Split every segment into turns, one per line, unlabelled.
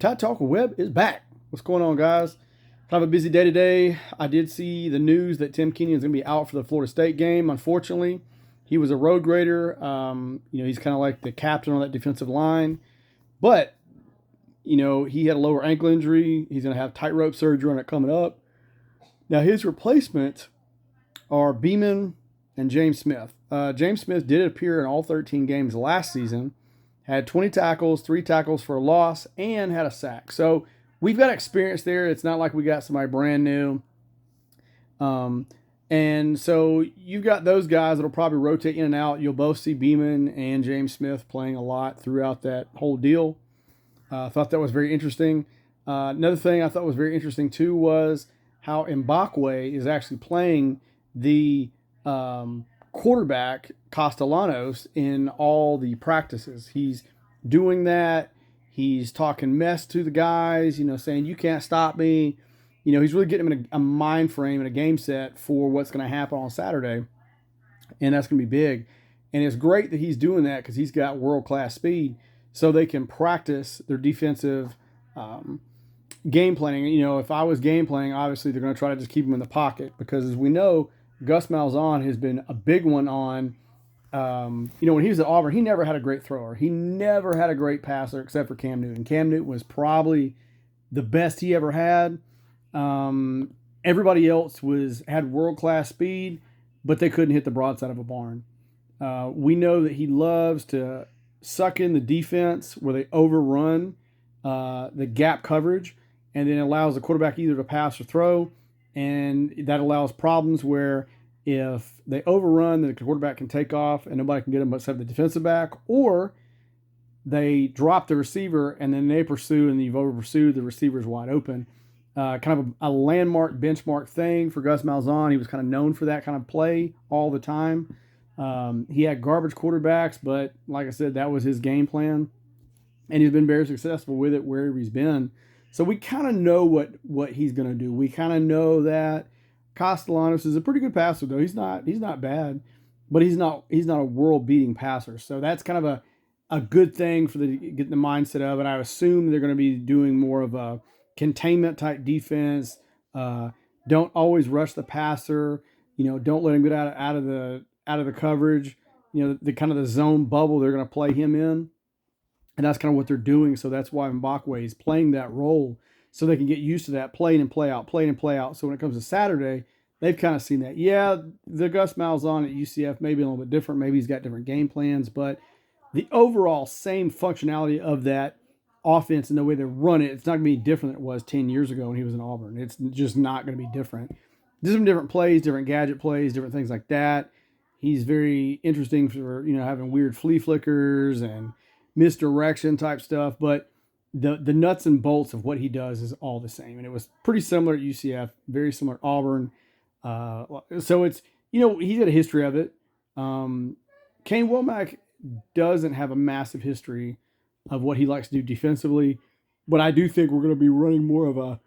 Tide Talk with Webb is back. What's going on, guys? Kind of a busy day today. I did see the news that Tim Keenan is going to be out for the Florida State game. Unfortunately, he was a road grader. He's kind of like the captain on that defensive line. But, he had a lower ankle injury. He's going to have tightrope surgery on it coming up. Now, his replacements are Beeman and James Smith. James Smith did appear in all 13 games last season, had 20 tackles, 3 tackles for a loss, and had a sack. So we've got experience there. It's not like we got somebody brand new. And so you've got those guys that'll probably rotate in and out. You'll both see Beeman and James Smith playing a lot throughout that whole deal. I thought that was very interesting. Another thing I thought was very interesting too was how Mbakwe is actually playing the quarterback Castellanos in all the practices. He's doing that. He's talking mess to the guys, saying, you can't stop me. He's really getting them in a mind frame and a game set for what's going to happen on Saturday. And that's going to be big. And it's great that he's doing that because he's got world-class speed so they can practice their defensive game planning. If I was game planning, obviously they're going to try to just keep him in the pocket because, as we know, Gus Malzahn has been a big one on, when he was at Auburn, he never had a great thrower. He never had a great passer except for Cam Newton. Cam Newton was probably the best he ever had. Everybody else had world-class speed, but they couldn't hit the broadside of a barn. We know that he loves to suck in the defense where they overrun the gap coverage, and then allows the quarterback either to pass or throw. And that allows problems where if they overrun, the quarterback can take off and nobody can get him but the defensive back, or they drop the receiver and then they pursue and you've over pursued, the receiver's wide open. Kind of a landmark, benchmark thing for Gus Malzahn. He was kind of known for that kind of play all the time. He had garbage quarterbacks, but like I said, that was his game plan. And he's been very successful with it wherever he's been. So we kind of know what he's going to do. We kind of know that Castellanos is a pretty good passer, though. He's not bad, but he's not a world-beating passer. So that's kind of a good thing for getting the mindset of it. I assume they're going to be doing more of a containment-type defense. Don't always rush the passer. Don't let him get out of the coverage. The kind of the zone bubble they're going to play him in. And that's kind of what they're doing. So that's why Mbakwe is playing that role so they can get used to that playing and play out. So when it comes to Saturday, they've kind of seen that. Yeah, the Gus Malzahn at UCF may be a little bit different. Maybe he's got different game plans, but the overall same functionality of that offense and the way they run it's not going to be different than it was 10 years ago when he was in Auburn. It's just not going to be different. There's some different plays, different gadget plays, different things like that. He's very interesting for, having weird flea flickers and misdirection type stuff, but the nuts and bolts of what he does is all the same. And it was pretty similar at UCF, very similar at Auburn. So it's, he's got a history of it. Kane Womack doesn't have a massive history of what he likes to do defensively, but I do think we're going to be running more of a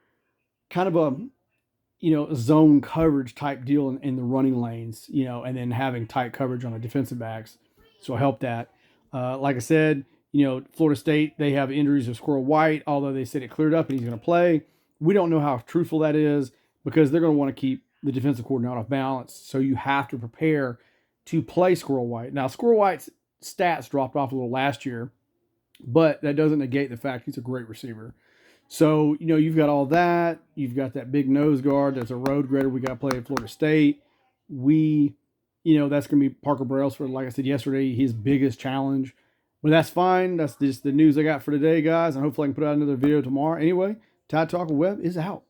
kind of a zone coverage type deal in the running lanes, and then having tight coverage on the defensive backs. So I'll help that. Like I said, Florida State, they have injuries of Squirrel White, although they said it cleared up and he's going to play. We don't know how truthful that is because they're going to want to keep the defensive coordinator off balance. So you have to prepare to play Squirrel White. Now, Squirrel White's stats dropped off a little last year, but that doesn't negate the fact he's a great receiver. So, you've got all that. You've got that big nose guard that's a road grader we got to play at Florida State. That's going to be Parker Brailsford, like I said yesterday, his biggest challenge. But that's fine. That's just the news I got for today, guys. And hopefully I can put out another video tomorrow. Anyway, Tide Talk with Webb is out.